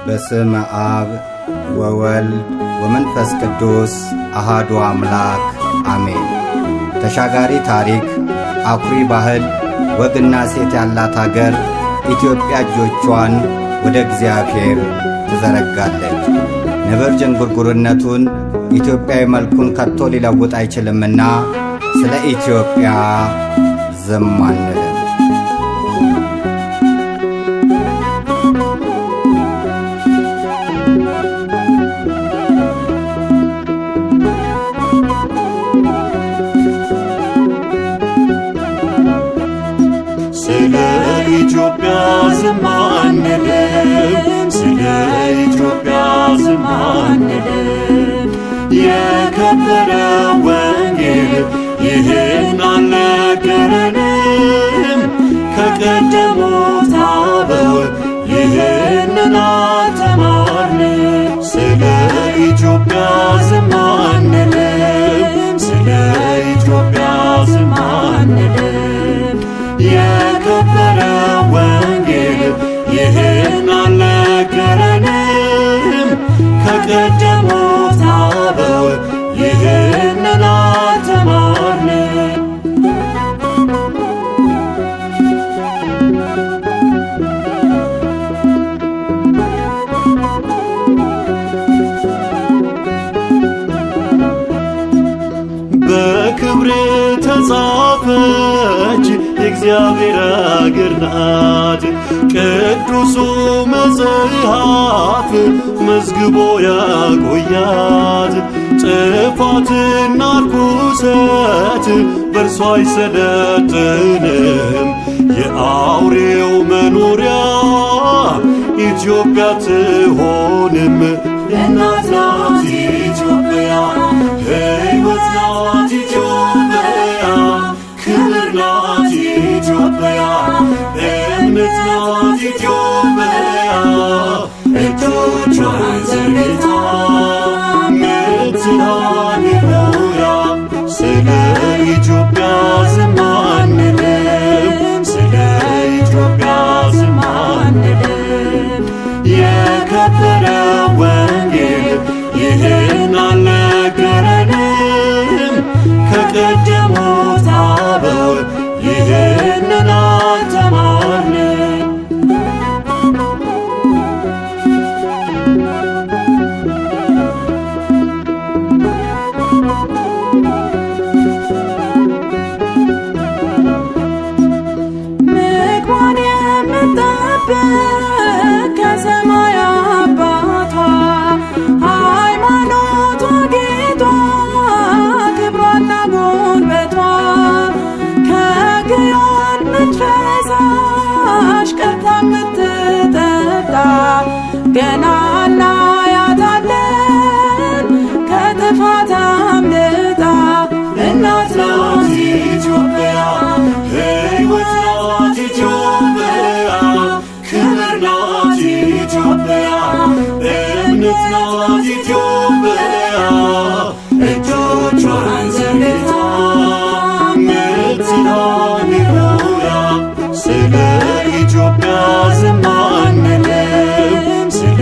በስመ አብ ወወልድ ወመንፈስ ቅዱስ አሃዱ አምላክ አሜን። ተሻጋሪ ታሪክ፣ አኩሪ ባህል፣ ወግና ሴት ያላት አገር ኢትዮጵያ እጆቿን ወደ እግዚአብሔር ትዘረጋለች። ንብር ዥንጉርጉርነቱን ኢትዮጵያዊ መልኩን ከቶ ሊለውጥ አይችልምና ስለ ኢትዮጵያ ዝም አንልም። ስለ ኢትዮጵያ ዝም አንልም፣ ስለ ኢትዮጵያ ዝም አንልም። የከበረ ወንጌል ይህን አልነገረንም? ከቀደሙት አበው ይህንን አልተማርንም? ስለ ኢትዮጵያ ዝም አንልም፣ ስለ ኢትዮጵያ ዝም አንልም። የከበረ ወንጌል ይህን አልነገረንም? ከቀደሙት አበው ይህንን አልተማርንም? በክብር ተጻፈች የእግዚአብሔር አገር ናት። ቅዱሱ መጽሐፍ መዝግቦ ያቆያት። ጥፋትና ርኩሰት በእርሷ አይሰለጥንም። የአውሬው መኖሪያ ኢትዮጵያ ትሆንም። እናት ናት ኢትዮጵያ፣ ሕይወት ናት ኢትዮጵያ፣ ክብር ናት ኢትዮጵያ፣ እምነት ናት ኢትዮጵያ። እጆቿን ዘርግታ ምትል ሃሌሉያ። ስለ ኢትዮጵያ ዝም አንልም፣ ስለ ኢትዮጵያ ዝም አንልም። የከበረ ወንጌል ይህን አልነገረንም? ከቀደሙት አበው ይህንን አልተማርንም? ምግቧን የምትጠብቅ ከሰማይ አባቷ ሃይማኖቷ ጌጧ ክብሯና ጉልበቷ ከግዮን ምንጭ ፈሳሽ ቀድታ የምትጠጣ ገና እናያታለን ከጥፋት አምልጣ። እናት ናት ኢትዮጵያ፣ ሕይወት ናት ኢትዮጵያ፣ ክብር ናት ኢትዮጵያ፣ እምነት ናት ኢትዮጵያ። እጆቿን ዘርግታ ምትል ሃሌሉያ። ስለ ኢትዮጵያ ዝም አንልም፣ ስለ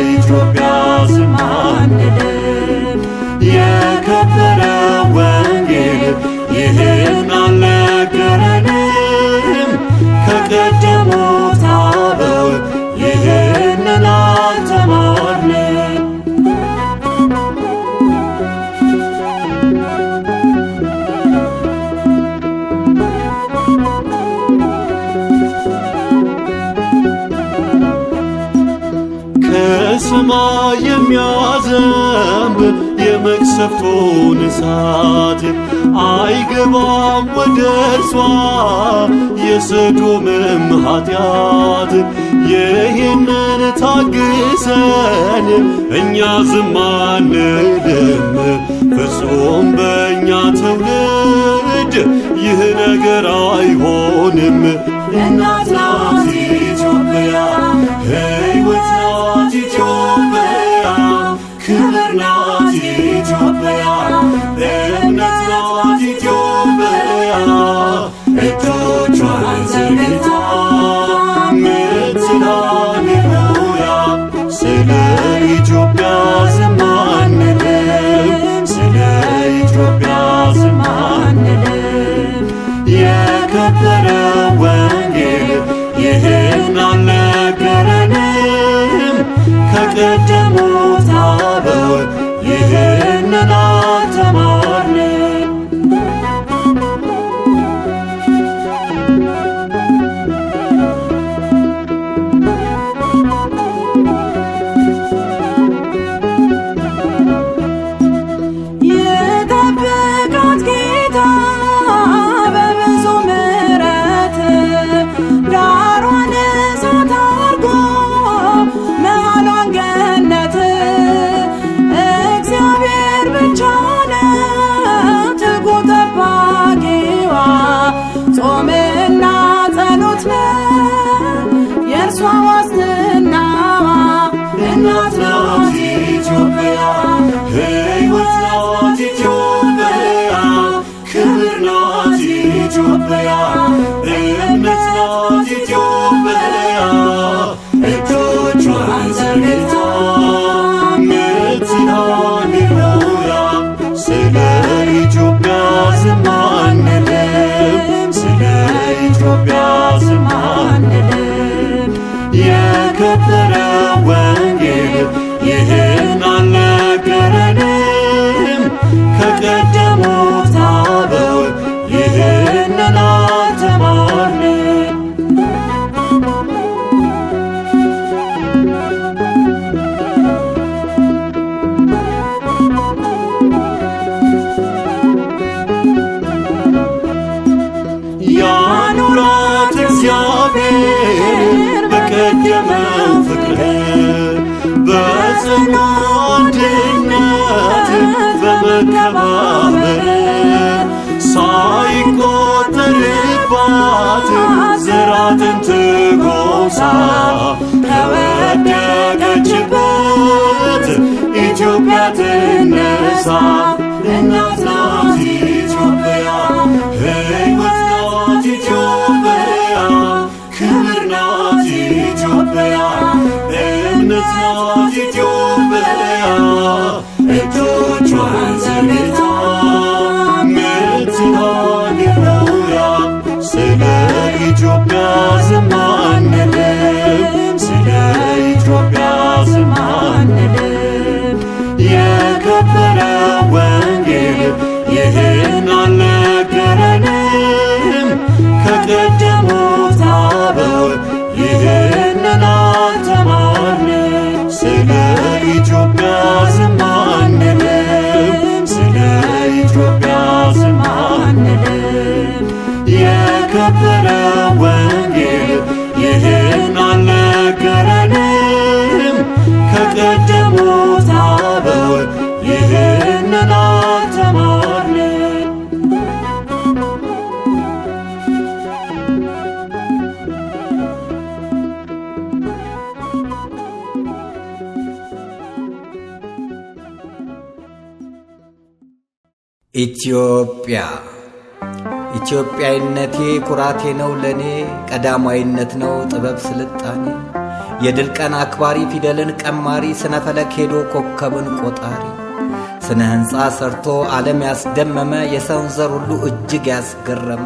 ኢትዮጵያ ዝም አንልም። የከበረ ወንጌል ይህን አልነገረንም? ከቀደሙት አበው ይህንን አልተማርንም? ከሰማይ የሚያዘንብ የመቅሰፍቱን እሳት አይገባም ወደ እርሷ የሰዶምም ኃጢአት። ይህንን ታግሰን እኛ ዝም አንልም፣ ፍጹም በእኛ ትውልድ ይህ ነገር አይሆንም። እናት ናት ኢትዮጵያ፣ ሕይወት ናት ኢትዮጵያ፣ ክብር ናት ኢትዮጵያ፣ እምነት ናት ኢትዮጵያ። እጆቿን ዘርግታ ምትል ሃሌሉያ። የከበረ ወንጌል ይህን አልነገረንም? ከቀደሙት አበው ይህንን አልተማርንም? የጠበቃት ጌታ በብዙ ምሕረት ዳሯን እሳት አድርጎ መሃሏን ገነት እግዚአብሔር ብቻ ነው ትጉ ጠባቂዋ። ጾምና ጸሎት ነው የእርሷ ዋስትናዋ። እናት ናት ኢትዮጵያ፣ ሕይወት ናት ኢትዮጵያ፣ ክብር ናት ኢትዮጵያ፣ እምነት ናት ኢትዮጵያ። እጆቿን ዘርግታ ምትናን ኖራ ስለ ኢትዮጵያ ዝም አንልም፣ ስለ ኢትዮጵያ ዝም አንልም። የከበረ ወንጌል ይህን አልነገረንም? ከቀደሙት አበው ይህንን አልተማርንም? ያኑራት እግዚአብሔር በቀደመው ፍቅር በጽኑ አንድነት በመከባበር ሳይቆጠርባት ዘር አጥንት ጎሳ ከወደቀችበት ኢትዮጵያ ትነሳ። እናት ናት ኢትዮጵያ፣ ሕይወት ናት ኢትዮጵያ፣ ክብር ናት ኢትዮጵያ፣ እምነት ናት ኢትዮጵያ። እጆቿን ዘርግታ ምትናን ኖራ ስለ ኢትዮጵያ ዝም አንልም፣ ስለ ኢትዮጵያ ዝም አንልም። የከበረ ወንጌል ይህን አልነገረንም? ከቀደሙት አበው ይህንን አልተማርንም? ስለ ኢትዮጵያ ዝም አንልም፣ ስለ ኢትዮጵያ ዝም አንልም። የከበረ ወንጌል ይህን አልነገረንም? ከቀደሙት አበው ይህንን አልተማርንም? ኢትዮጵያ ኢትዮጵያዊነቴ ኩራቴ ነው ለኔ፣ ቀዳማዊነት ነው ጥበብ ስልጣኔ። የድል ቀን አክባሪ ፊደልን ቀማሪ፣ ስነ ፈለክ ሄዶ ኮከብን ቆጣሪ። ስነ ሕንፃ ሰርቶ ዓለም ያስደመመ፣ የሰውን ዘር ሁሉ እጅግ ያስገረመ።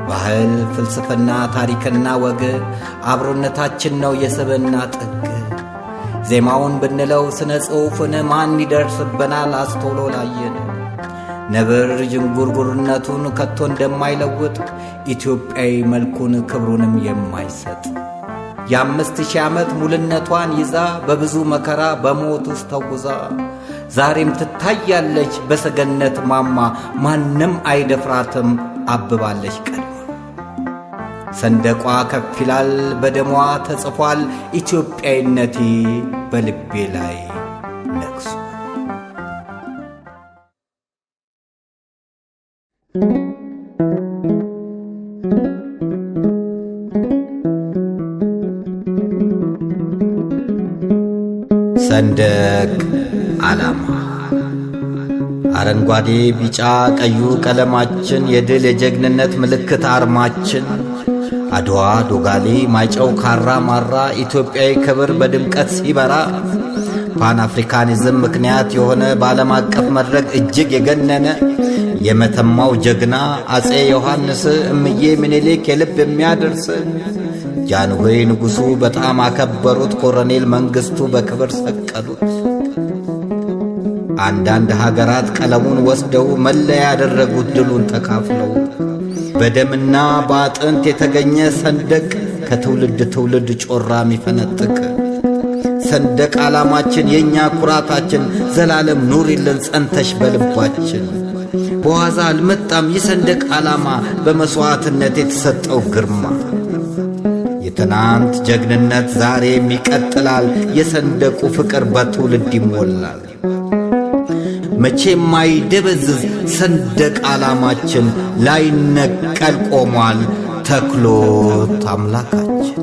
ባህል ፍልስፍና ታሪክና ወግ አብሮነታችን ነው የስብና ጥግ። ዜማውን ብንለው ስነ ጽሑፍን ማን ይደርስብናል አስተውሎ ላየን። ነብር ዥንጉርጉርነቱን ከቶ እንደማይለውጥ ኢትዮጵያዊ መልኩን ክብሩንም የማይሰጥ የ5000 ዓመት ሙልነቷን ይዛ በብዙ መከራ በሞት ውስጥ ተጉዛ ዛሬም ትታያለች በሰገነት ማማ። ማንም አይደፍራትም አብባለች ቀድማ። ሰንደቋ ከፍ ይላል በደሟ ተጽፏል፣ ኢትዮጵያዊነቴ በልቤ ላይ ነግሷል። ሰንደቅ ዓላማ አረንጓዴ ቢጫ ቀዩ ቀለማችን፣ የድል የጀግንነት ምልክት አርማችን። አድዋ ዶጋሌ ማይጨው ካራ ማራ፣ ኢትዮጵያዊ ክብር በድምቀት ሲበራ። ፓን አፍሪካኒዝም ምክንያት የሆነ በዓለም አቀፍ መድረክ እጅግ የገነነ የመተማው ጀግና አፄ ዮሐንስ እምዬ ምኒልክ የልብ የሚያደርስ ጃንሆይ ንጉሡ በጣም አከበሩት። ኮሎኔል መንግሥቱ በክብር ሰቀሉት። አንዳንድ ሀገራት ቀለሙን ወስደው መለያ ያደረጉት ድሉን ተካፍለው በደምና በአጥንት የተገኘ ሰንደቅ ከትውልድ ትውልድ ጮራ የሚፈነጥቅ ሰንደቅ ዓላማችን የእኛ ኩራታችን ዘላለም ኑሪልን ጸንተሽ በልባችን። በዋዛ አልመጣም የሰንደቅ ዓላማ በመሥዋዕትነት የተሰጠው ግርማ። የትናንት ጀግንነት ዛሬም ይቀጥላል፣ የሰንደቁ ፍቅር በትውልድ ይሞላል። መቼም አይደበዝዝ ሰንደቅ ዓላማችን ላይነቀል ቆሟል ተክሎት አምላካችን።